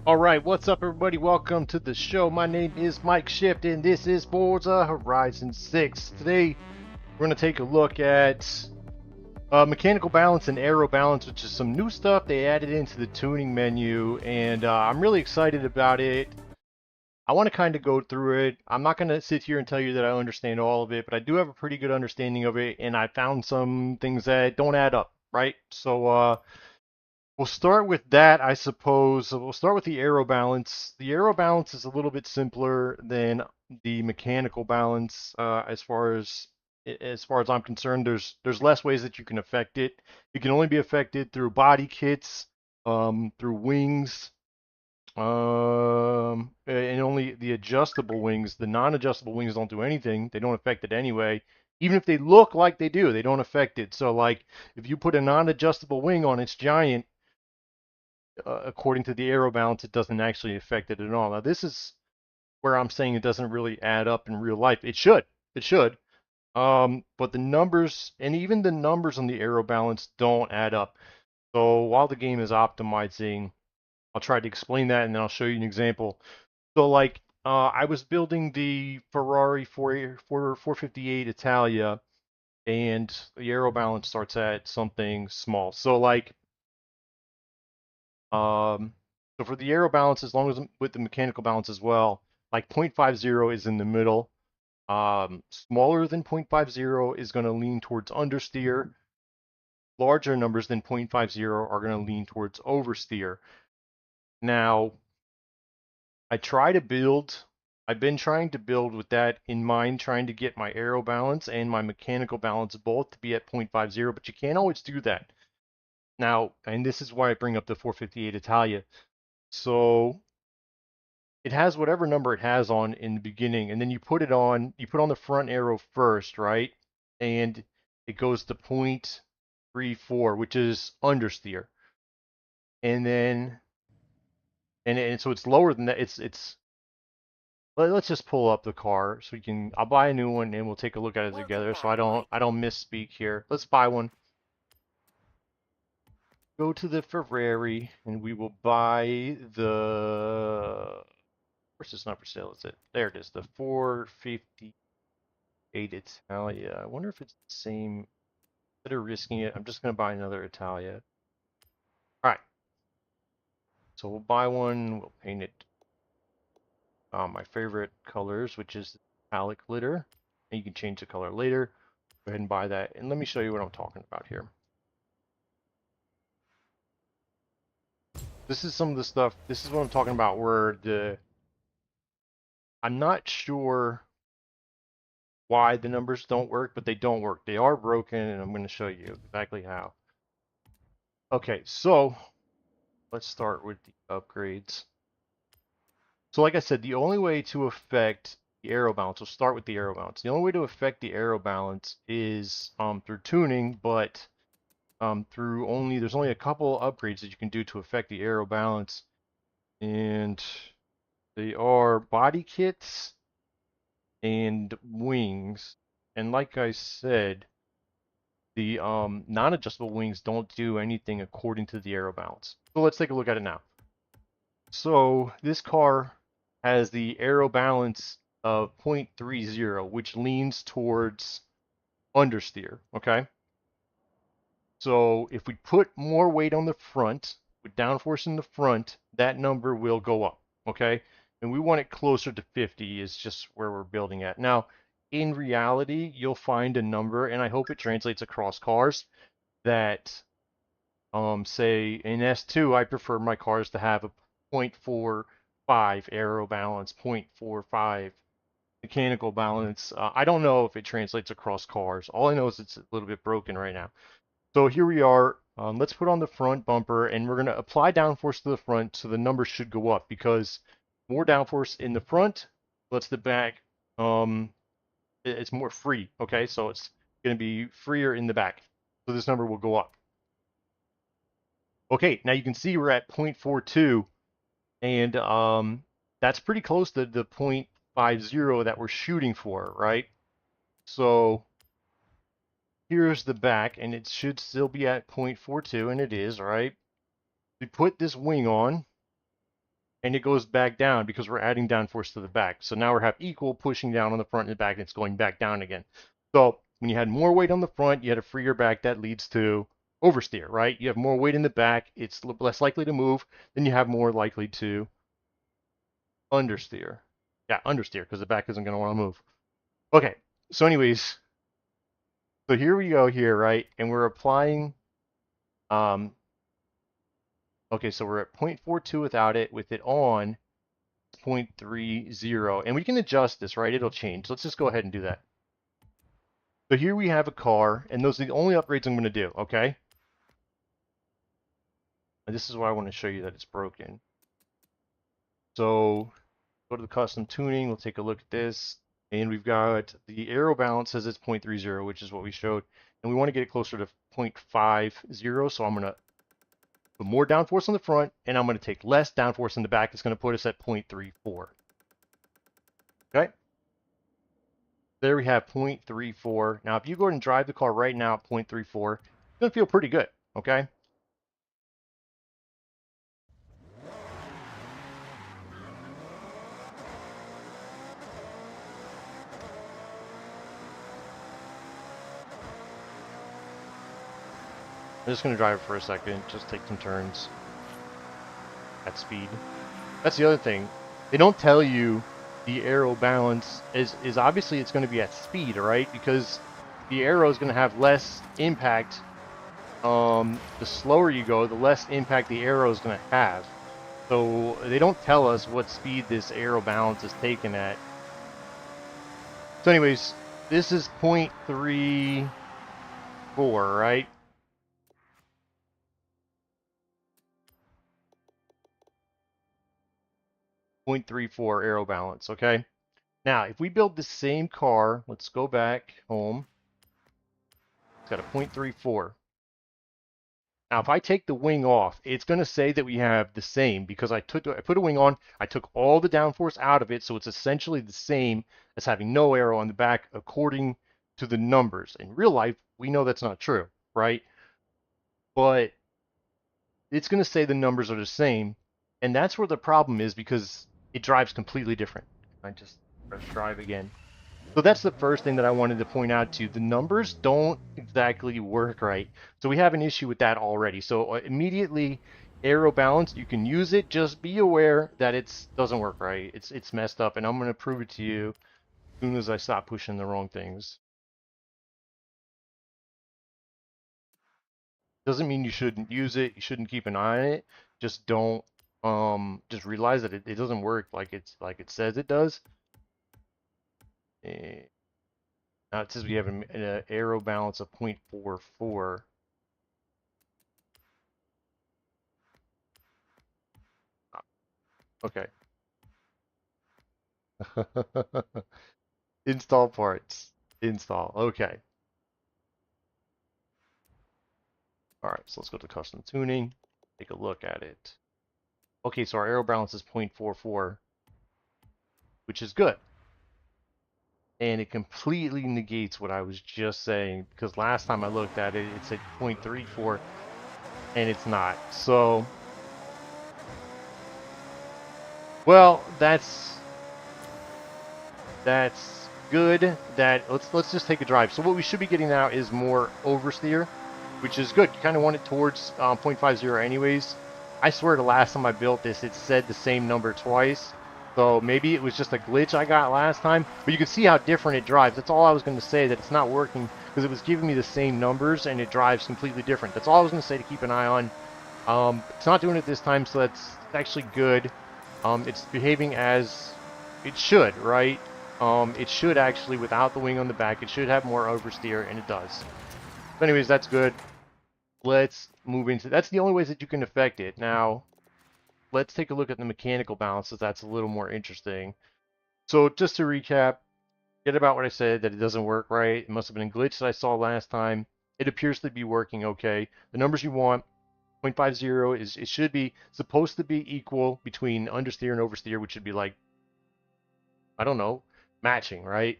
All right, what's up, everybody? Welcome to the show. My name is Mike Shift, and this is Forza Horizon 6. Today, we're going to take a look at mechanical balance and aero balance, which is some new stuff they added into the tuning menu, and I'm really excited about it. I want to kind of go through it. I'm not going to sit here and tell you that I understand all of it, but I do have a pretty good understanding of it, and I found some things that don't add up, right? So, we'll start with that, I suppose. We'll start with the aero balance. The aero balance is a little bit simpler than the mechanical balance, as far as I'm concerned. There's less ways that you can affect it. It can only be affected through body kits, through wings, and only the adjustable wings. The non-adjustable wings don't do anything. They don't affect it anyway. Even if they look like they do, they don't affect it. So, like, if you put a non-adjustable wing on its giant, according to the aero balance, it doesn't actually affect it at all. Now, this is where I'm saying it doesn't really add up in real life. It should. It should. But the numbers, and even the numbers on the aero balance, don't add up. So while the game is optimizing, I'll try to explain that, and then I'll show you an example. So, like, I was building the Ferrari 458 Italia, and the aero balance starts at something small. So, like, so for the aero balance, as long as with the mechanical balance as well, like 0.50 is in the middle. Smaller than 0.50 is going to lean towards understeer. Larger numbers than 0.50 are going to lean towards oversteer. Now, I've been trying to build with that in mind, trying to get my aero balance and my mechanical balance both to be at 0.50, but you can't always do that. Now, and this is why I bring up the 458 Italia. So it has whatever number it has on in the beginning, and then you put on the front arrow first, right? And it goes to 0.34, which is understeer. And then and so it's lower than that. Let's just pull up the car so we can. I'll buy a new one and we'll take a look at it Welcome together so back, Mike. I don't misspeak here. Let's buy one. Go to the Ferrari and we will buy the. Of course, it's not for sale, is it? There it is, the 458 Italia. I wonder if it's the same. Instead of risking it, I'm just going to buy another Italia. All right, so we'll buy one. We'll paint it my favorite colors, which is metallic glitter. And you can change the color later. Go ahead and buy that. And let me show you what I'm talking about here. This is some of the stuff. This is what I'm talking about where I'm not sure why the numbers don't work, but they don't work. They are broken, and I'm going to show you exactly how. Okay, so let's start with the upgrades. So like I said, the only way to affect the aero balance, we'll start with the aero balance. The only way to affect the aero balance is through tuning, but there's only a couple upgrades that you can do to affect the aero balance, and they are body kits and wings. And like I said, the non-adjustable wings don't do anything according to the aero balance. So let's take a look at it now. So this car has the aero balance of 0.30, which leans towards understeer, okay? So if we put more weight on the front, with downforce in the front, that number will go up, okay? And we want it closer to 50 is just where we're building at. Now, in reality, you'll find a number, and I hope it translates across cars, that, say, in S2, I prefer my cars to have a 0.45 aero balance, 0.45 mechanical balance. I don't know if it translates across cars. All I know is it's a little bit broken right now. So here we are. Let's put on the front bumper, and we're going to apply downforce to the front, so the number should go up because more downforce in the front lets the back, it's more free. Okay, so it's going to be freer in the back, so this number will go up. Okay, now you can see we're at 0.42, and that's pretty close to the 0.50 that we're shooting for, right? So here's the back, and it should still be at 0.42, and it is, right? We put this wing on, and it goes back down because we're adding downforce to the back. So now we have equal pushing down on the front and the back, and it's going back down again. So when you had more weight on the front, you had a freer back. That leads to oversteer, right? You have more weight in the back, it's less likely to move. Then you have more likely to understeer. Yeah, understeer, because the back isn't going to want to move. Okay, so anyways, so here we go here, right? And we're applying, okay, so we're at 0.42 without it. With it on, 0.30. And we can adjust this, right? It'll change. Let's just go ahead and do that. So here we have a car, and those are the only upgrades I'm going to do, okay? And this is why I want to show you that it's broken. So go to the custom tuning. We'll take a look at this. And we've got the aero balance says it's 0.30, which is what we showed. And we want to get it closer to 0.50. So I'm going to put more downforce on the front, and I'm going to take less downforce in the back. It's going to put us at 0.34. Okay? There we have 0.34. Now, if you go ahead and drive the car right now at 0.34, it's going to feel pretty good, okay? I'm just going to drive it for a second, just take some turns at speed. That's the other thing. They don't tell you the aero balance is obviously it's going to be at speed, right? Because the aero is going to have less impact. The slower you go, the less impact the aero is going to have. So they don't tell us what speed this aero balance is taken at. So anyways, this is 0.34, right? .34 aero balance, okay? Now, if we build the same car, let's go back home. It's got a 0.34. Now, if I take the wing off, it's going to say that we have the same because I put a wing on, I took all the downforce out of it, so it's essentially the same as having no aero on the back according to the numbers. In real life, we know that's not true, right? But it's going to say the numbers are the same, and that's where the problem is because it drives completely different. I just press drive again. So that's the first thing that I wanted to point out to you. The numbers don't exactly work right. So we have an issue with that already. So immediately, aero balance, you can use it. Just be aware that it doesn't work right. It's messed up, and I'm going to prove it to you as soon as I stop pushing the wrong things. Doesn't mean you shouldn't use it. You shouldn't keep an eye on it. Just don't just realize that it doesn't work like it says it does. And now it says we have an aero balance of 0.44. Okay. Install parts. Install. Okay. All right. So let's go to custom tuning. Take a look at it. Okay. So our aero balance is 0.44, which is good. And it completely negates what I was just saying because last time I looked at it, it said 0.34 and it's not. So, well, that's good. That let's just take a drive. So what we should be getting now is more oversteer, which is good. You kind of want it towards 0.50 anyways. I swear the last time I built this, it said the same number twice. So maybe it was just a glitch I got last time. But you can see how different it drives. That's all I was going to say, that it's not working because it was giving me the same numbers and it drives completely different. That's all I was going to say to keep an eye on. It's not doing it this time, so that's actually good. It's behaving as it should, right? It should actually, without the wing on the back, it should have more oversteer, and it does. So anyways, that's good. Let's move into, that's the only ways that you can affect it. Now, let's take a look at the mechanical balances. That's a little more interesting. So just to recap, get about what I said, that it doesn't work right. It must have been a glitch that I saw last time. It appears to be working okay. The numbers you want, 0.50 is, it should be supposed to be equal between understeer and oversteer, which should be like, I don't know, matching, right?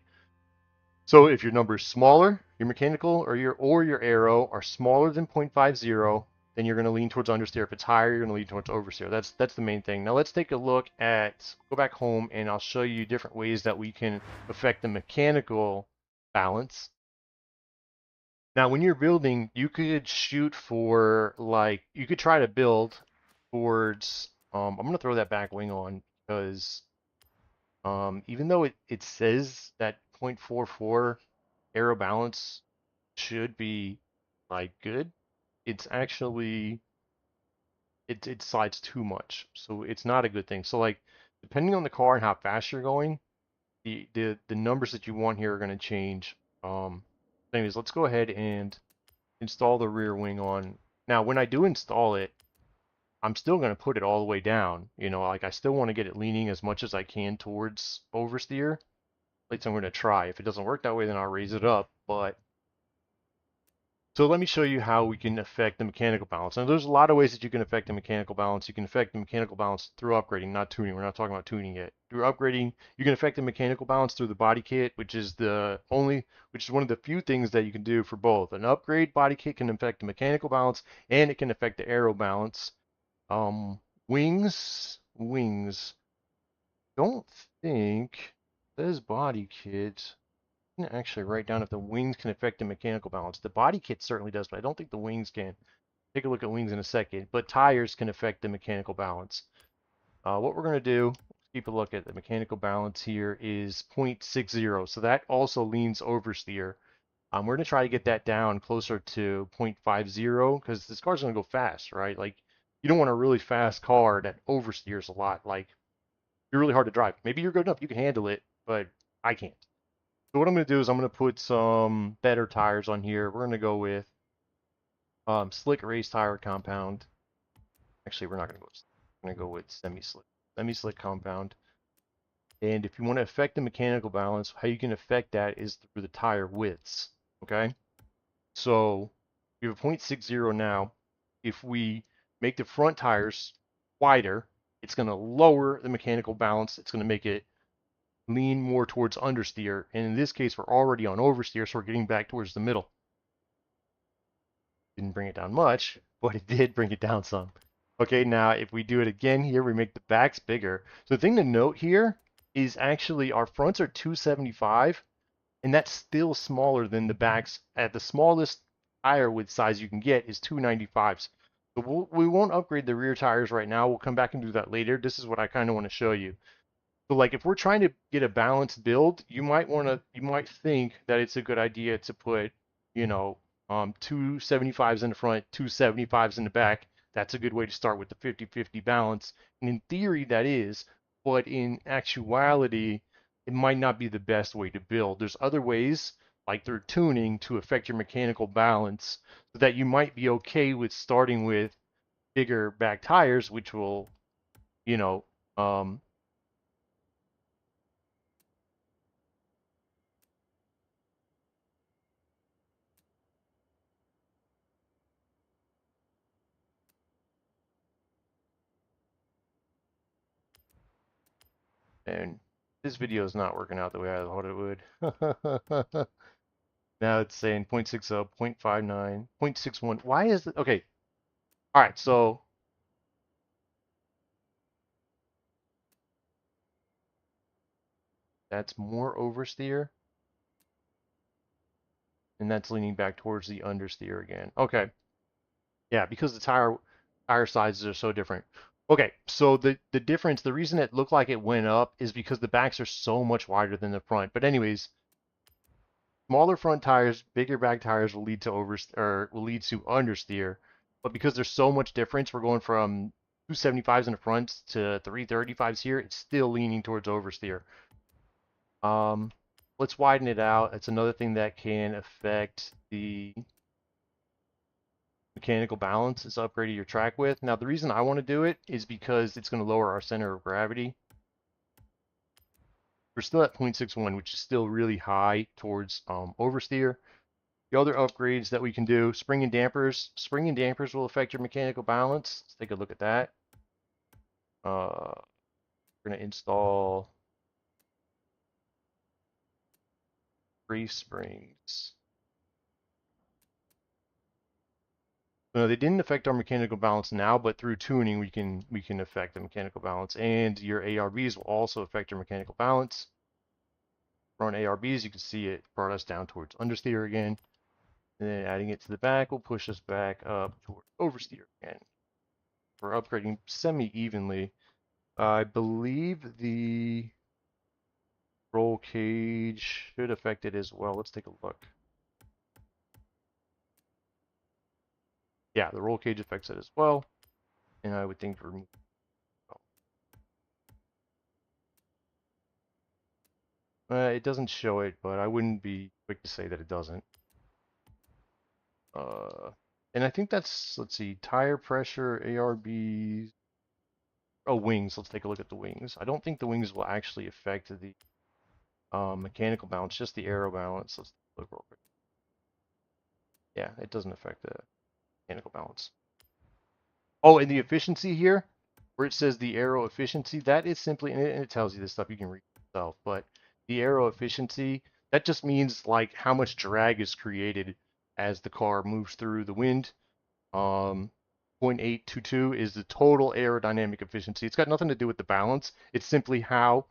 So if your number is smaller, your mechanical or your aero are smaller than 0.50, then you're going to lean towards understeer. If it's higher, you're going to lean towards oversteer. That's the main thing. Now let's take a look at, go back home, and I'll show you different ways that we can affect the mechanical balance. Now, when you're building, you could shoot for, like, you could try to build towards, I'm going to throw that back wing on because even though it says that 0.44 aero balance should be, like, good, it's actually, it slides too much. So it's not a good thing. So, like, depending on the car and how fast you're going, the numbers that you want here are going to change. Anyways, let's go ahead and install the rear wing on. Now, when I do install it, I'm still going to put it all the way down. You know, like I still want to get it leaning as much as I can towards oversteer. At least I'm going to try. If it doesn't work that way, then I'll raise it up. But so let me show you how we can affect the mechanical balance. Now, there's a lot of ways that you can affect the mechanical balance. You can affect the mechanical balance through upgrading, not tuning. We're not talking about tuning yet. Through upgrading, you can affect the mechanical balance through the body kit, which is one of the few things that you can do for both. An upgrade body kit can affect the mechanical balance, and it can affect the aero balance. Wings. Don't think this body kit. Can actually write down if the wings can affect the mechanical balance. The body kit certainly does, but I don't think the wings can. Take a look at wings in a second. But tires can affect the mechanical balance. What we're going to do, keep a look at the mechanical balance here, is 0.60. So that also leans oversteer. We're going to try to get that down closer to 0.50 because this car's going to go fast, right? Like, you don't want a really fast car that oversteers a lot. Like, you're really hard to drive. Maybe you're good enough, you can handle it, but I can't. So what I'm going to do is I'm going to put some better tires on here. We're going to go with slick race tire compound. Actually, we're not going to go with slick. We're going to go with semi-slick. Semi-slick compound. And if you want to affect the mechanical balance, how you can affect that is through the tire widths. Okay? So we have a 0.60 now. If we make the front tires wider, it's going to lower the mechanical balance. It's going to make it lean more towards understeer. And in this case, we're already on oversteer, so we're getting back towards the middle. Didn't bring it down much, but it did bring it down some. Okay, now if we do it again here, we make the backs bigger. So the thing to note here is actually our fronts are 275, and that's still smaller than the backs. At the smallest tire width size you can get is 295s. So we won't upgrade the rear tires right now. We'll come back and do that later. This is what I kind of want to show you. So like if we're trying to get a balanced build, you might think that it's a good idea to put, you know, 275s in the front, 275s in the back. That's a good way to start with the 50-50 balance. And in theory that is, but in actuality, it might not be the best way to build. There's other ways, like through tuning, to affect your mechanical balance so that you might be okay with starting with bigger back tires, which will, you know, um, and this video is not working out the way I thought it would. Now it's saying 0.60, 0.59, 0.61. Why is it? Okay. All right. So that's more oversteer, and that's leaning back towards the understeer again. Okay. Yeah, because the tire sizes are so different. Okay, so the difference, the reason it looked like it went up is because the backs are so much wider than the front. But anyways, smaller front tires, bigger back tires will lead to understeer. But because there's so much difference, we're going from 275s in the front to 335s here. It's still leaning towards oversteer. Um, let's widen it out. It's another thing that can affect the mechanical balance is upgrading your track width. Now, the reason I want to do it is because it's going to lower our center of gravity. We're still at 0.61, which is still really high towards oversteer. The other upgrades that we can do, spring and dampers. Spring and dampers will affect your mechanical balance. Let's take a look at that. We're going to install free springs. No, they didn't affect our mechanical balance now, but through tuning we can affect the mechanical balance, and your ARBs will also affect your mechanical balance. We're on ARBs, you can see it brought us down towards understeer again, and then adding it to the back will push us back up toward oversteer again. We're upgrading semi-evenly. I believe the roll cage should affect it as well. Let's take a look. Yeah, the roll cage affects it as well, and I would think remove. It doesn't show it, but I wouldn't be quick to say that it doesn't. Uh, and I think that's, let's see, tire pressure, ARBs. Oh, wings. Let's take a look at the wings. I don't think the wings will actually affect the mechanical balance, just the aero balance. Let's look real quick. Yeah, it doesn't affect the mechanical balance. Oh, and the efficiency here, where it says the aero efficiency, that is simply, and it tells you this stuff, you can read yourself, but the aero efficiency, that just means like how much drag is created as the car moves through the wind. 0.822 is the total aerodynamic efficiency. It's got nothing to do with the balance. It's simply how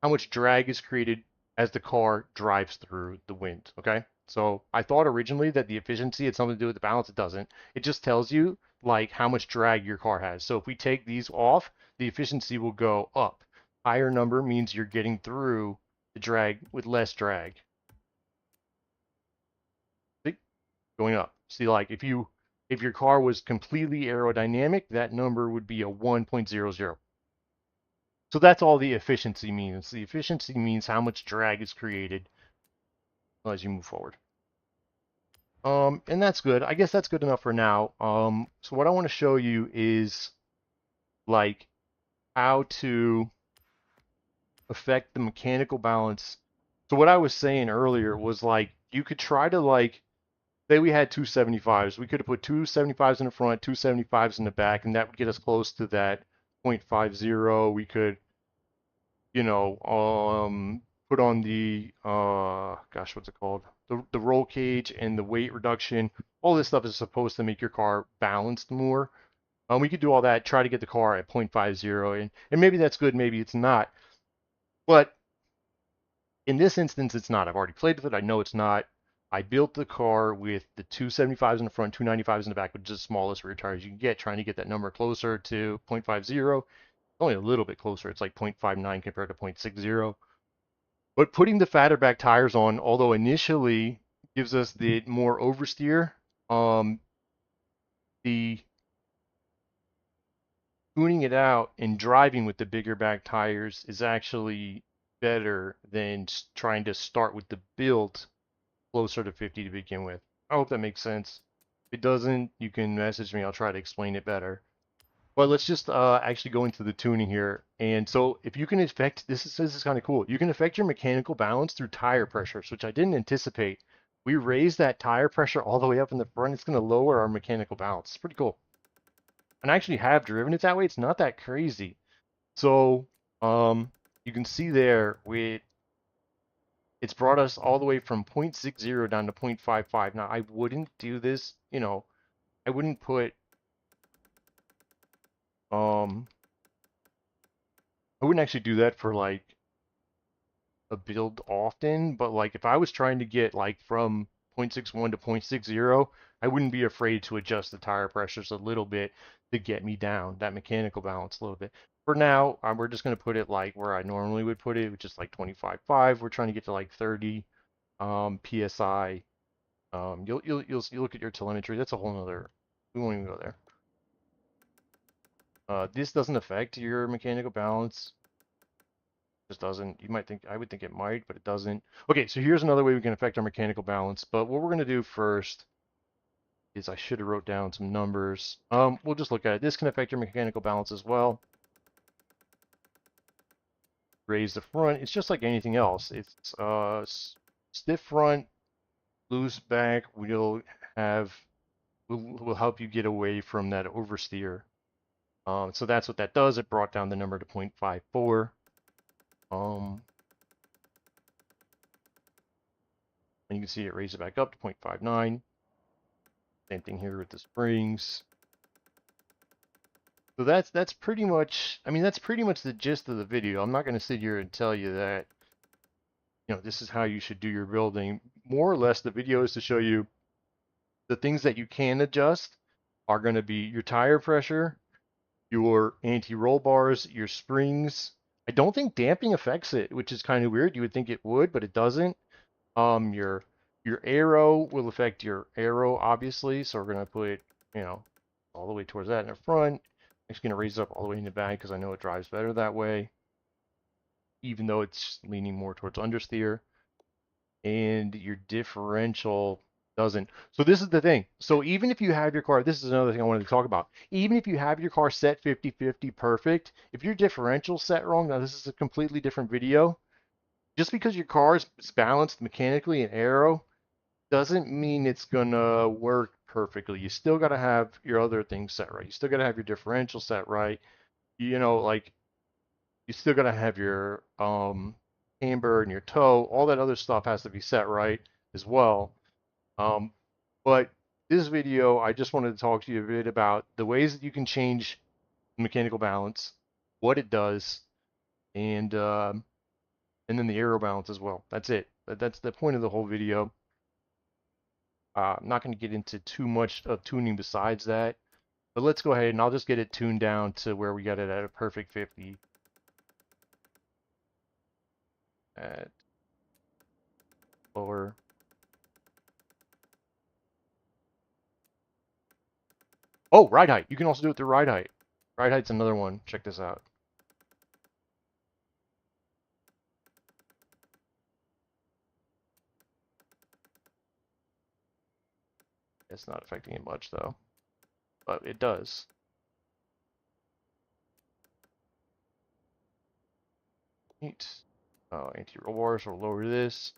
much drag is created as the car drives through the wind. Okay. So I thought originally that the efficiency had something to do with the balance. It doesn't. It just tells you like how much drag your car has. So if we take these off, the efficiency will go up. Higher number means you're getting through the drag with less drag. See? Going up. See, like if your car was completely aerodynamic, that number would be a 1.00. So that's all the efficiency means. The efficiency means how much drag is created as you move forward. And that's good. I guess that's good enough for now. So what I want to show you is like how to affect the mechanical balance. So what I was saying earlier was like you could try to like say we had 275s. We could have put 275s in the front, 275s in the back, and that would get us close to that 0.50. We could, you know, put on the gosh, what's it called? The roll cage and the weight reduction. All this stuff is supposed to make your car balanced more. We could do all that, try to get the car at 0.50, and maybe that's good, maybe it's not. But in this instance, it's not. I've already played with it. I know it's not. I built the car with the 275s in the front, 295s in the back, which is the smallest rear tires you can get, trying to get that number closer to 0.50. Only a little bit closer. It's like 0.59 compared to 0.60. But putting the fatter back tires on, although initially gives us the more oversteer, the tuning it out and driving with the bigger back tires is actually better than trying to start with the build closer to 50 to begin with. I hope that makes sense. If it doesn't, you can message me. I'll try to explain it better. But let's just actually go into the tuning here. And so if you can affect, this is kind of cool. You can affect your mechanical balance through tire pressures, which I didn't anticipate. We raise that tire pressure all the way up in the front. It's going to lower our mechanical balance. It's pretty cool. And I actually have driven it that way. It's not that crazy. So you can see there it's brought us all the way from 0.60 down to 0.55. Now I wouldn't do this, you know, I wouldn't put I wouldn't actually do that for like a build often, but like if I was trying to get like from 0.61 to 0.60, I wouldn't be afraid to adjust the tire pressures a little bit to get me down that mechanical balance a little bit. For now, we're just going to put it like where I normally would put it, which is like 25.5. We're trying to get to like 30 psi. You'll look at your telemetry. That's a whole nother. We won't even go there. This doesn't affect your mechanical balance. Just doesn't. You might think, I would think it might, but it doesn't. Okay, so here's another way we can affect our mechanical balance. But what we're going to do first is I should have wrote down some numbers. We'll just look at it. This can affect your mechanical balance as well. Raise the front. It's just like anything else. It's stiff front, loose back. Will help you get away from that oversteer. So that's what that does. It brought down the number to 0.54. And you can see it raised it back up to 0.59. Same thing here with the springs. So that's pretty much, I mean, that's pretty much the gist of the video. I'm not going to sit here and tell you that, you know, this is how you should do your building. More or less, the video is to show you the things that you can adjust are going to be your tire pressure, your anti-roll bars, your springs. I don't think damping affects it, which is kind of weird. You would think it would, but it doesn't. Your aero will affect your aero, obviously. So we're gonna put, you know, all the way towards that in the front. I'm just gonna raise it up all the way in the back because I know it drives better that way, even though it's leaning more towards understeer. And your differential doesn't. So this is the thing. So even if you have your car, this is another thing I wanted to talk about. Even if you have your car set 50-50 perfect, if your differential set wrong, now this is a completely different video. Just because your car is balanced mechanically and aero doesn't mean it's gonna work perfectly. You still gotta have your other things set right. You still gotta have your differential set right. You know, like you still gotta have your camber and your toe. All that other stuff has to be set right as well. Um, but this video, I just wanted to talk to you a bit about the ways that you can change mechanical balance, what it does, and then the aero balance as well. That's it. That's the point of the whole video. I'm not going to get into too much of tuning besides that, but let's go ahead and I'll just get it tuned down to where we got it at a perfect 50. At lower. Oh, ride height. You can also do it through ride height. Ride height's another one. Check this out. It's not affecting it much though, but it does. Neat. Anti-roll bars will lower this.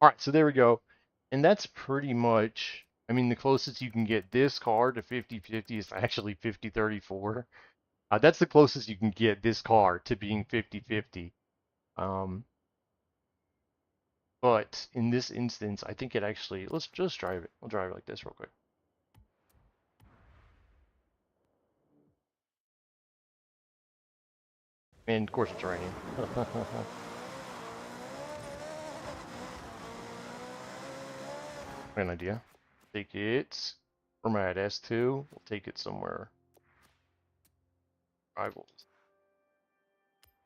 All right, so there we go. And that's pretty much, I mean, the closest you can get this car to 50-50 is actually 50-34. That's the closest you can get this car to being 50-50. But in this instance, I think it actually, let's just drive it. We'll drive it like this real quick. And of course it's raining. An idea. Take it. We're at S2. We'll take it somewhere. Rivals.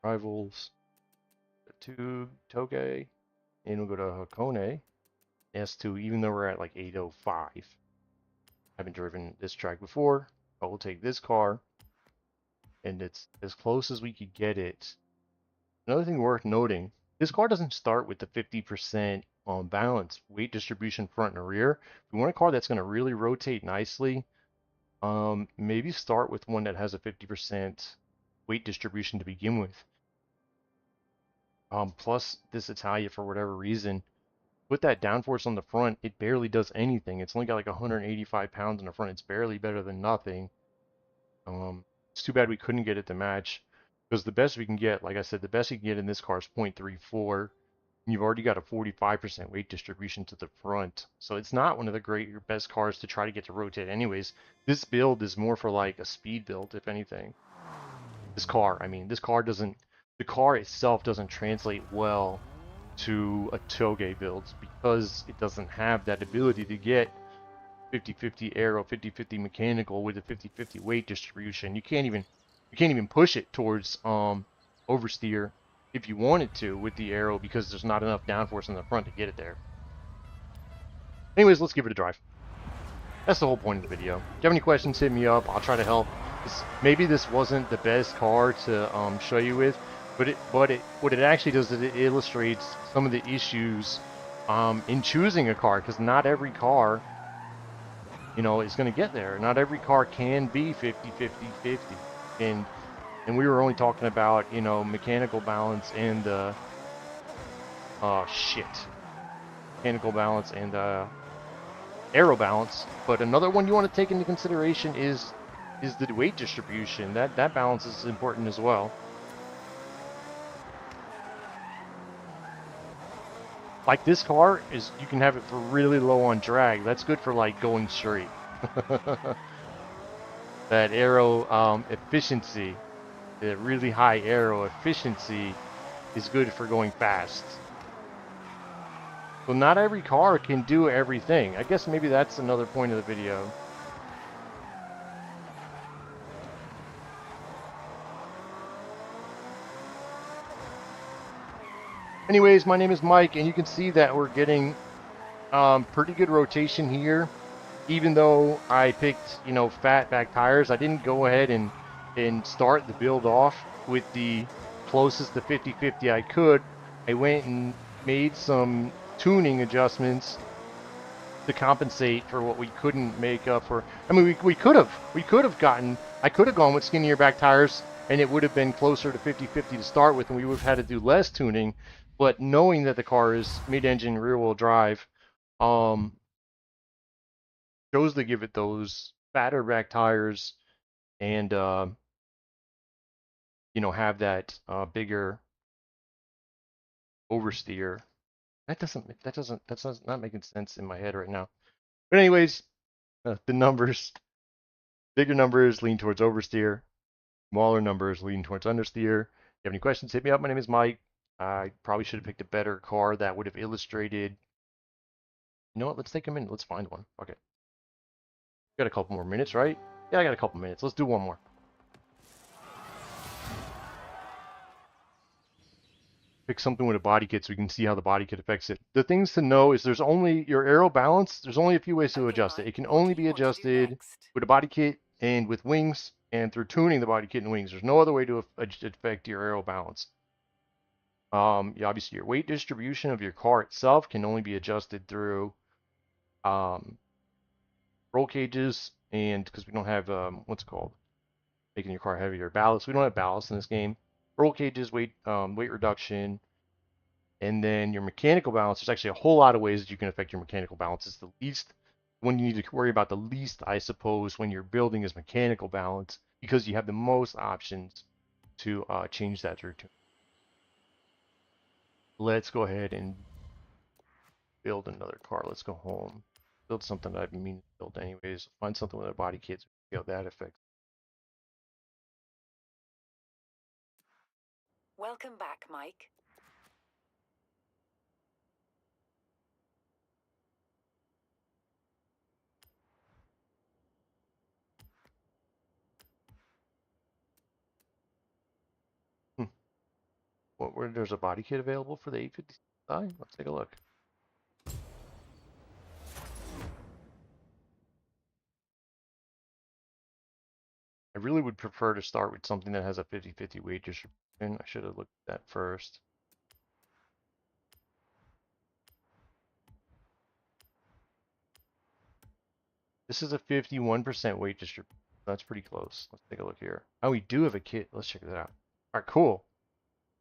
Rivals. To Toge. And we'll go to Hakone. S2, even though we're at like 805. I haven't driven this track before, but we'll take this car. And it's as close as we could get it. Another thing worth noting, this car doesn't start with the 50% balance weight distribution front and rear. If you want a car that's going to really rotate nicely, maybe start with one that has a 50% weight distribution to begin with. Plus, this Italia, for whatever reason, with that downforce on the front, it barely does anything. It's only got like 185 pounds in the front. It's barely better than nothing. It's too bad we couldn't get it to match, because the best we can get, like I said, the best you can get in this car is 0.34. You've already got a 45% weight distribution to the front, so it's not one of the your best cars to try to get to rotate anyways. This build is more for like a speed build, if anything. This car, I mean, the car itself doesn't translate well to a Toge build because it doesn't have that ability to get 50-50 aero, 50-50 mechanical with a 50-50 weight distribution. You can't even push it towards oversteer if you wanted to with the aero because there's not enough downforce in the front to get it there. Anyways, let's give it a drive. That's the whole point of the video. If you have any questions, hit me up. I'll try to help. Maybe this wasn't the best car to show you with, but what it actually does is it illustrates some of the issues in choosing a car, because not every car, you know, is going to get there. Not every car can be 50-50-50, and we were only talking about, you know, mechanical balance and mechanical balance and aero balance. But another one you want to take into consideration is the weight distribution. That balance is important as well. Like this car is, you can have it for really low on drag. That's good for like going straight. That aero efficiency, the really high aero efficiency is good for going fast. So not every car can do everything. I guess maybe that's another point of the video. Anyways, my name is Mike, and you can see that we're getting pretty good rotation here. Even though I picked, fat back tires, I didn't go ahead and start the build off with the closest to 50/50 I could. I went and made some tuning adjustments to compensate for what we couldn't make up for. I mean, we could have gotten, I could have gone with skinnier back tires and it would have been closer to 50/50 to start with, and we would have had to do less tuning. But knowing that the car is mid-engine rear-wheel drive, um, chose to give it those fatter back tires and have that bigger oversteer. That's not making sense in my head right now. But anyways, the numbers, bigger numbers lean towards oversteer, smaller numbers lean towards understeer. If you have any questions, hit me up. My name is Mike. I probably should have picked a better car that would have illustrated. You know what? Let's take a minute. Let's find one. Okay. Got a couple more minutes, right? Yeah, I got a couple minutes. Let's do one more. Pick something with a body kit so we can see how the body kit affects it. The things to know is there's only your aero balance. There's only a few ways to adjust it. It can only be adjusted with a body kit and with wings and through tuning the body kit and wings. There's no other way to affect your aero balance. Obviously your weight distribution of your car itself can only be adjusted through um, roll cages, and because we don't have what's it called, making your car heavier, ballast. We don't have ballast in this game. Roll cages, weight reduction. And then your mechanical balance, there's actually a whole lot of ways that you can affect your mechanical balance. It's the least one you need to worry about, the least, I suppose, when you're building is mechanical balance, because you have the most options to change that through. Let's go ahead and build another car. Let's go home. Build something that I've been meaning to build anyways. Find something with a body kit, see how that affects. Welcome back, Mike. Where there's a body kit available for the 850i? Let's take a look. I really would prefer to start with something that has a 50/50 weight distribution. I should have looked at that first. This is a 51% weight distribution. That's pretty close. Let's take a look here. Oh, we do have a kit. Let's check that out. All right, cool.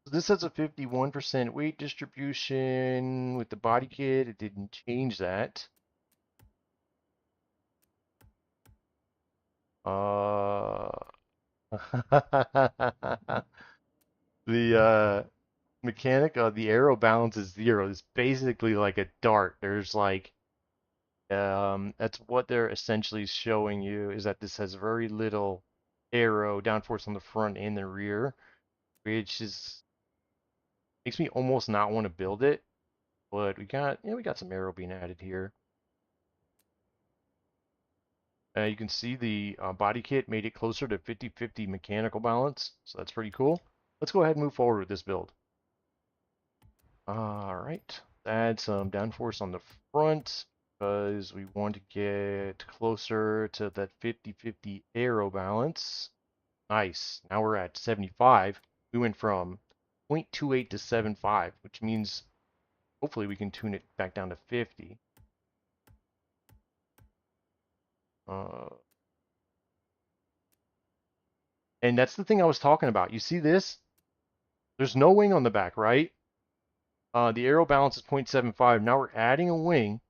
So this has a 51% weight distribution with the body kit. It didn't change that. The the aero balance is 0. It's basically like a dart. There's like that's what they're essentially showing you, is that this has very little aero downforce on the front and the rear, which is makes me almost not want to build it. But we got some aero being added here. You can see the body kit made it closer to 50/50 mechanical balance, so that's pretty cool. Let's go ahead and move forward with this build. All right, add some downforce on the front because we want to get closer to that 50/50 aero balance. Nice. Now we're at 75. We went from 0.28 to 7.5, which means hopefully we can tune it back down to 50. And that's the thing I was talking about. You see this? There's no wing on the back, right? The aero balance is 0.75. Now we're adding a wing.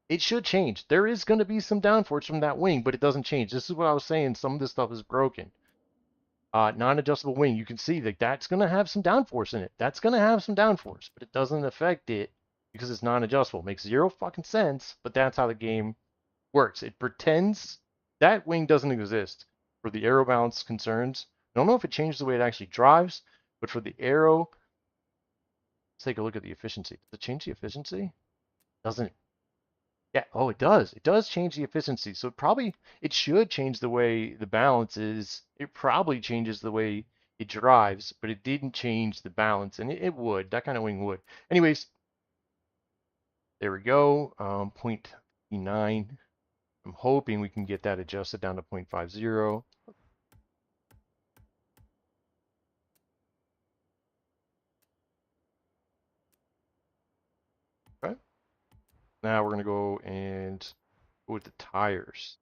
It should change. There is going to be some downforce from that wing, but it doesn't change. This is what I was saying. Some of this stuff is broken. Non-adjustable wing. You can see that that's going to have some downforce in it. That's going to have some downforce, but it doesn't affect it because it's non-adjustable. It makes zero fucking sense, but that's how the game works. It pretends that wing doesn't exist for the aero balance concerns. I don't know if it changes the way it actually drives, but for the aero, let's take a look at the efficiency. Does it change the efficiency? Doesn't. Yeah, oh, it does. It does change the efficiency. So it should change the way the balance is. It probably changes the way it drives, but it didn't change the balance, and it would. That kind of wing would. Anyways, there we go. 0.9. I'm hoping we can get that adjusted down to 0.50. Okay. Now we're going to go and go with the tires.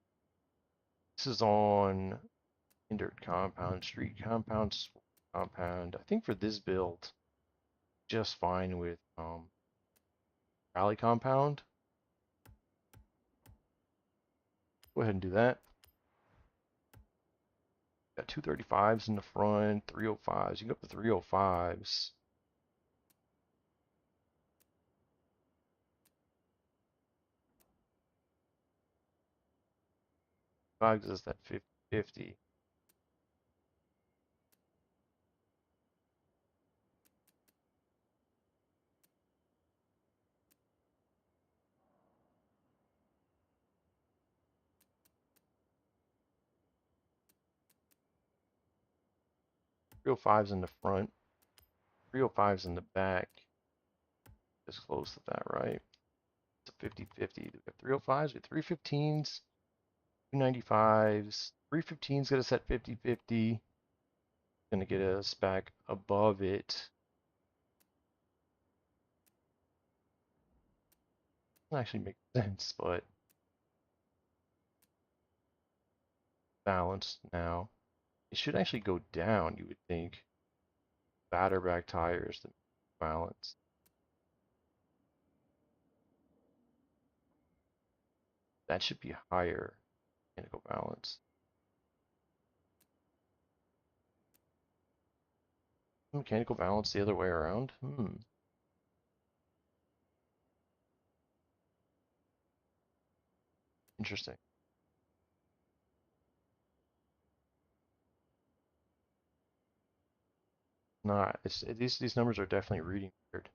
This is on standard compound, street compound, compound. I think for this build, just fine with rally compound. Go ahead and do that. Got 235s in the front, 305s. You can go up to 305s. Five is that 50-50. Three 305s in the front, 305s in the back. Just close to that, right? It's a 50-50. We got 305s, we got 315s, 295s. 315's gonna set 50-50. Gonna get us back above it. Doesn't actually make sense, but balanced now. It should actually go down, you would think. Fatter back tires to balance. That should be higher mechanical balance. Mechanical balance the other way around? Interesting. Not. These numbers are definitely reading weird.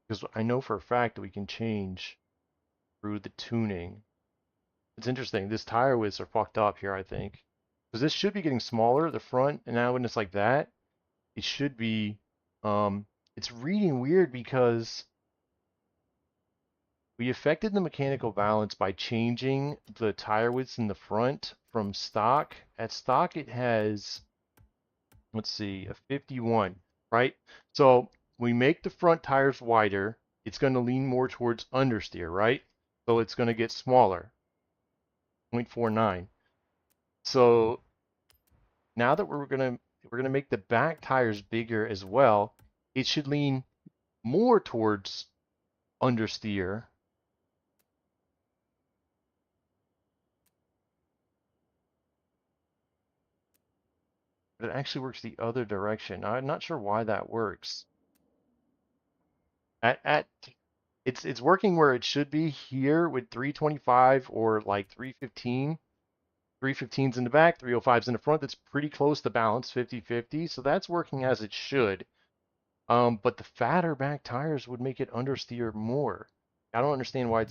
Because I know for a fact that we can change through the tuning. It's interesting. This tire widths are fucked up here, I think. Because this should be getting smaller, the front, and now when it's like that, it should be, it's reading weird because we affected the mechanical balance by changing the tire widths in the front from stock. At stock, it has, let's see, a 51, right? So we make the front tires wider. It's going to lean more towards understeer, right? So it's going to get smaller, 0.49. So now that we're gonna make the back tires bigger as well, it should lean more towards understeer. But it actually works the other direction. I'm not sure why that works. At it's working where it should be here with 325 or like 315. 315's in the back, 305's in the front. That's pretty close to balance, 50-50. So that's working as it should. But the fatter back tires would make it understeer more. I don't understand why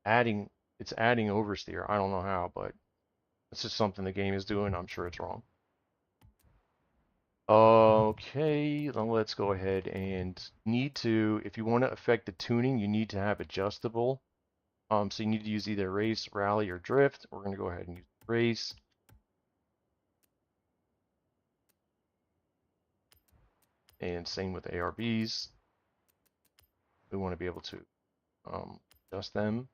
adding it's adding oversteer. I don't know how, but it's just something the game is doing. I'm sure it's wrong. Okay, then let's go ahead and if you want to affect the tuning, you need to have adjustable. So you need to use either race, rally, or drift. We're going to go ahead and use race. And same with ARBs. We want to be able to adjust them.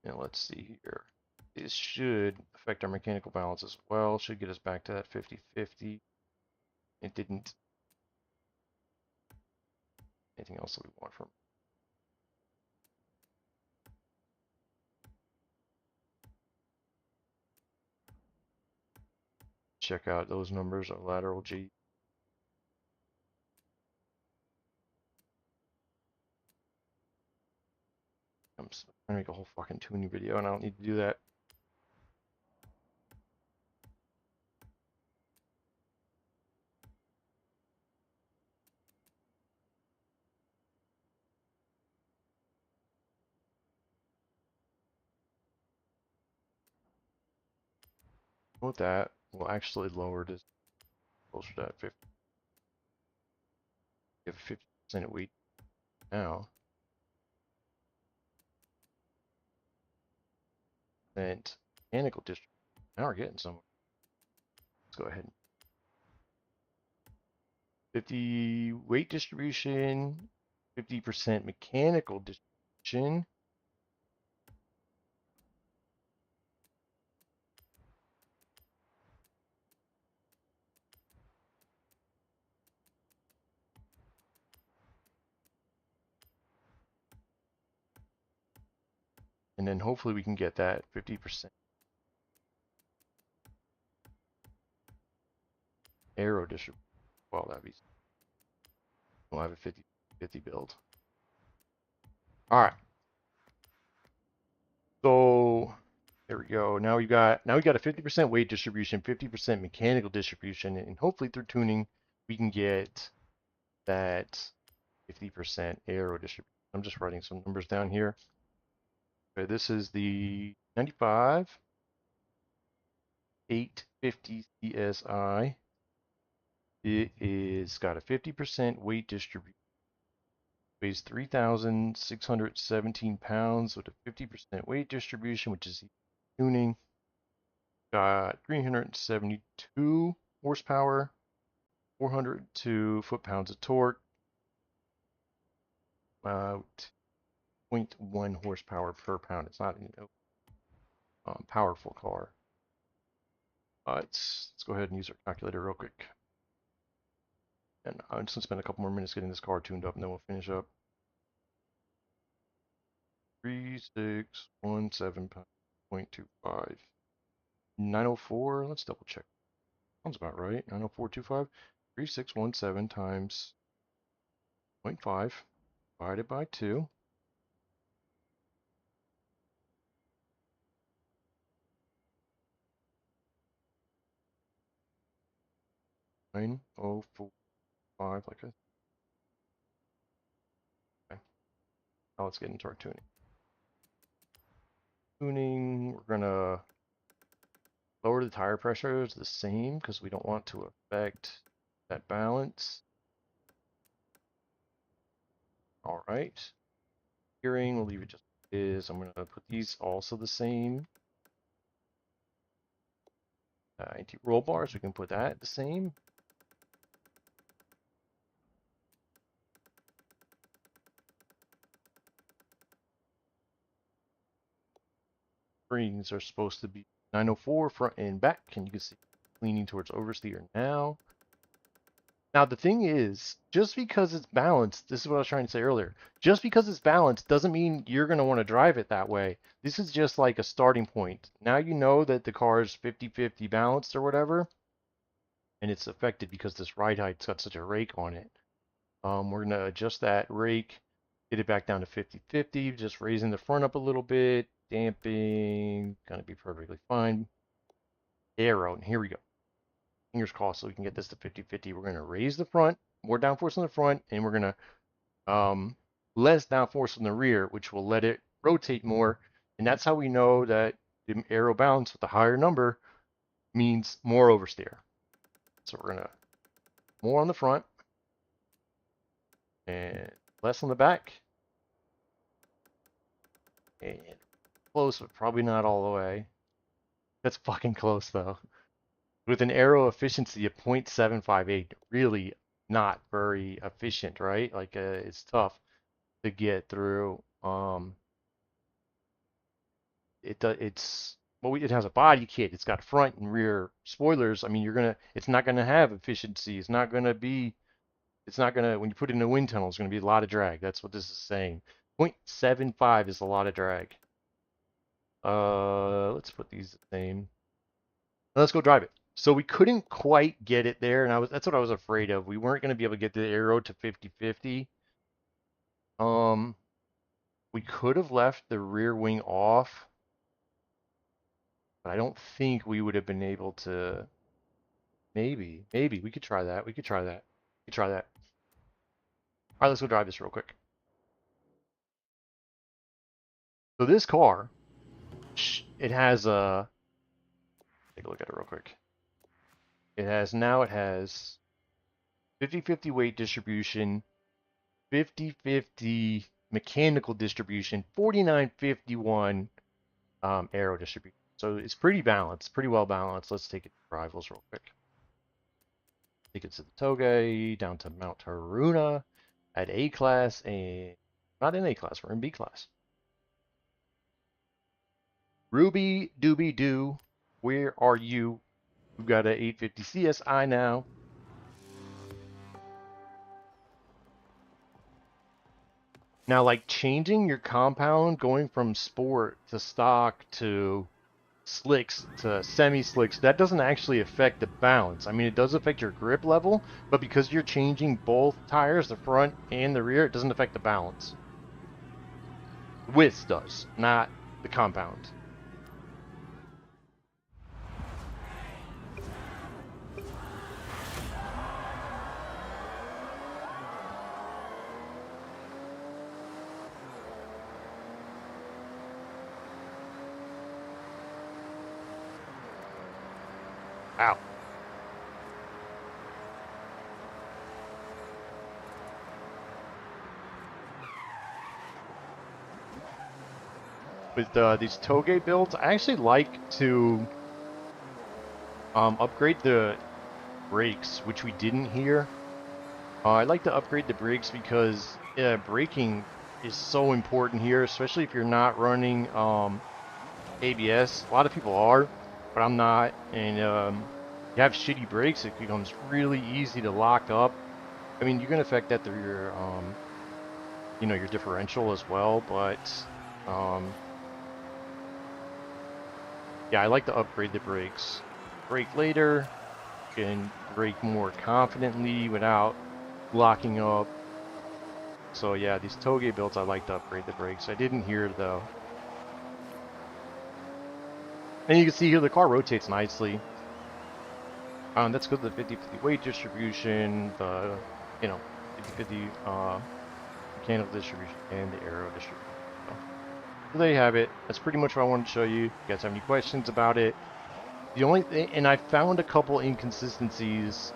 And let's see here. This should affect our mechanical balance as well. Should get us back to that 50-50. It didn't. Anything else that we want from? Check out those numbers of lateral G. I'm trying to make a whole fucking tuning video, and I don't need to do that. With that, we'll actually lower this closer to that 50. Give 50% weight now. And mechanical distribution. Now we're getting somewhere. Let's go ahead and 50 weight distribution, 50% mechanical distribution. And then hopefully we can get that 50% aero distribution. Well, that'd be, we'll have a 50-50 build. All right. So there we go. Now we got a 50% weight distribution, 50% mechanical distribution, and hopefully through tuning we can get that 50% aero distribution. I'm just writing some numbers down here. Okay, this is the 95 850 CSI. It is got a 50% weight distribution. Weighs 3,617 pounds with a 50% weight distribution, which is tuning. Got 372 horsepower, 402 foot-pounds of torque, 0.1 horsepower per pound. It's not a powerful car. Let's go ahead and use our calculator real quick. And I'm just going to spend a couple more minutes getting this car tuned up, and then we'll finish up. 3617.25. 904, let's double check. Sounds about right. 904.25. 3617 times 0.5 divided by 2. 904.5, like a. Okay. Now let's get into our tuning. We're gonna lower the tire pressure the same because we don't want to affect that balance. All right. Gearing, we'll leave it just as it is. I'm gonna put these also the same. Anti-roll bars, we can put that the same. Springs are supposed to be 904 front and back, and you can see leaning towards oversteer now. Now the thing is, just because it's balanced, this is what I was trying to say earlier, just because it's balanced doesn't mean you're going to want to drive it that way. This is just like a starting point. Now you know that the car is 50-50 balanced or whatever, and it's affected because this ride height's got such a rake on it. We're going to adjust that rake, get it back down to 50-50, just raising the front up a little bit, damping, going to be perfectly fine. Aero, and here we go. Fingers crossed so we can get this to 50-50. We're going to raise the front, more downforce on the front, and we're going to less downforce on the rear, which will let it rotate more. And that's how we know that the aero balance with the higher number means more oversteer. So we're going to more on the front and less on the back. And close, but probably not all the way. That's fucking close though. With an aero efficiency of 0.758, really not very efficient, right? Like it's tough to get through. It has a body kit. It's got front and rear spoilers. I mean, it's not gonna have efficiency. It's not gonna, when you put it in a wind tunnel, it's gonna be a lot of drag. That's what this is saying. 0.75 is a lot of drag. Let's put these the same. Let's go drive it. So we couldn't quite get it there, and that's what I was afraid of. We weren't going to be able to get the aero to 50-50. We could have left the rear wing off, but I don't think we would have been able to. Maybe we could try that. We could try that. We could try that. All right, let's go drive this real quick. So this car, it has a. Take a look at it real quick. It has 50-50 weight distribution, 50-50 mechanical distribution, 49-51 aero distribution. So it's pretty balanced, pretty well balanced. Let's take it to rivals real quick. Take it to the Toge, down to Mount Haruna at A class, and not in A class, we're in B class. Ruby Dooby Doo, where are you? We've got a 850 CSI now. Now, like changing your compound, going from sport to stock to slicks to semi-slicks, that doesn't actually affect the balance. I mean, it does affect your grip level, but because you're changing both tires, the front and the rear, it doesn't affect the balance. The width does, not the compound. Ow. With these Toge builds, I actually like to upgrade the brakes, which we didn't here. I like to upgrade the brakes because braking is so important here, especially if you're not running ABS. A lot of people are, but I'm not. And you have shitty brakes, it becomes really easy to lock up. I mean, you can affect that through your, your differential as well. But yeah, I like to upgrade the brakes. Brake later, you can brake more confidently without locking up. So yeah, these Toge builds, I like to upgrade the brakes. I didn't here though. And you can see here the car rotates nicely. That's good. The 50-50 weight distribution, the 50-50 mechanical distribution, and the aero distribution. So there you have it. That's pretty much what I wanted to show you. If you guys have any questions about it? The only thing, and I found a couple inconsistencies.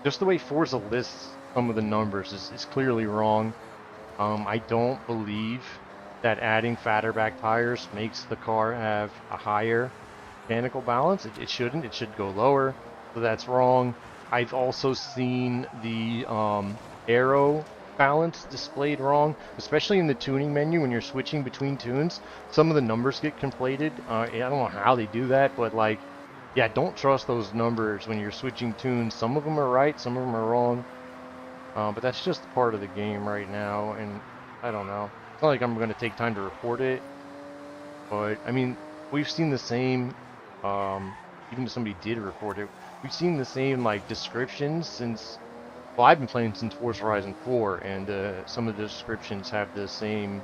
Just the way Forza lists some of the numbers is clearly wrong. I don't believe that adding fatter back tires makes the car have a higher mechanical balance. It shouldn't. It should go lower. So that's wrong. I've also seen the aero balance displayed wrong, especially in the tuning menu when you're switching between tunes. Some of the numbers get conflated. I don't know how they do that, but like, yeah, don't trust those numbers when you're switching tunes. Some of them are right, some of them are wrong. But that's just part of the game right now, and I don't know. It's not like I'm going to take time to report it, but I mean, we've seen the same, even if somebody did report it, we've seen the same like descriptions since, well, I've been playing since Forza Horizon 4, and some of the descriptions have the same,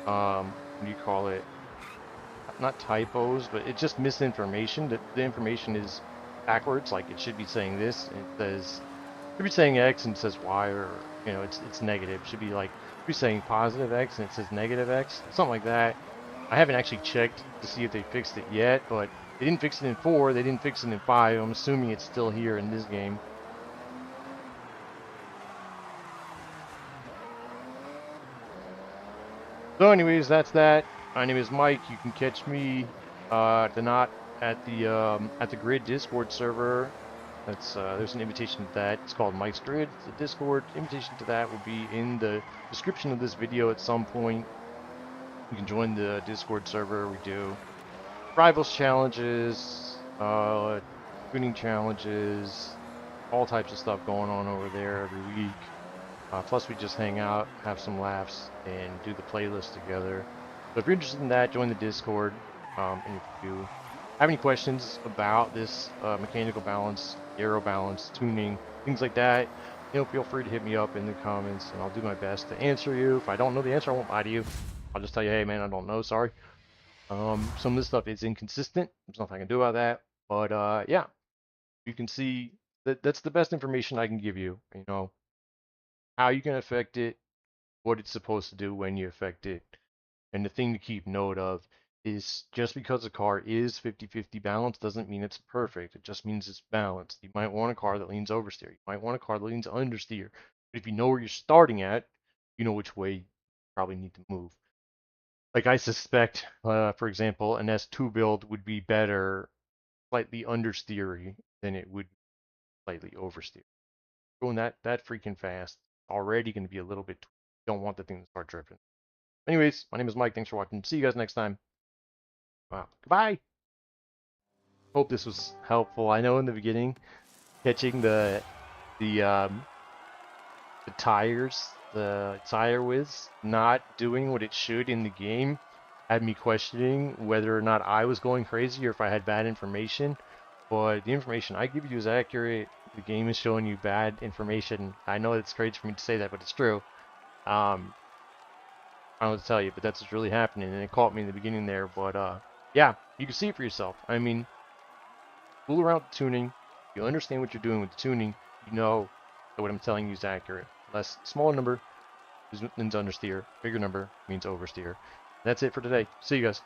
what do you call it? Not typos, but it's just misinformation. The information is backwards. Like it should be saying this, and it says, should be saying X and it says Y, or it's negative. It should be like, should be saying positive X and it says negative X, something like that. I haven't actually checked to see if they fixed it yet, but they didn't fix it in 4. They didn't fix it in 5. I'm assuming it's still here in this game. So anyways, that's that. My name is Mike. You can catch me at the Grid Discord server. That's there's an invitation to that. It's called Mike's Grid. It's a Discord. Invitation to that will be in the description of this video at some point. You can join the Discord server. We do rivals challenges, tuning challenges, all types of stuff going on over there every week. Plus, we just hang out, have some laughs, and do the playlist together. So if you're interested in that, join the Discord. And if you have any questions about this mechanical balance, aero balance, tuning, things like that, feel free to hit me up in the comments, and I'll do my best to answer you. If I don't know the answer, I won't lie to you. I'll just tell you, hey, man, I don't know. Sorry. Some of this stuff is inconsistent. There's nothing I can do about that. But yeah, you can see that that's the best information I can give you. You know, how you can affect it, what it's supposed to do when you affect it. And the thing to keep note of is just because a car is 50-50 balanced doesn't mean it's perfect. It just means it's balanced. You might want a car that leans oversteer. You might want a car that leans understeer. But if you know where you're starting at, you know which way you probably need to move. Like I suspect, for example, an S2 build would be better slightly understeery than it would slightly oversteer. Going that freaking fast, already going to be a little bit. Don't want the thing to start tripping. Anyways, my name is Mike. Thanks for watching. See you guys next time. Wow. Goodbye. Hope this was helpful. I know in the beginning, catching the tires, the tire whiz not doing what it should in the game, had me questioning whether or not I was going crazy or if I had bad information. But the information I give you is accurate. The game is showing you bad information. I know it's crazy for me to say that, but it's true. I don't know what to tell you, but that's what's really happening, and it caught me in the beginning there. But yeah, you can see it for yourself. I mean, fool around with the tuning. You understand what you're doing with the tuning. You know that what I'm telling you is accurate. Less smaller number means understeer. Bigger number means oversteer. That's it for today. See you guys.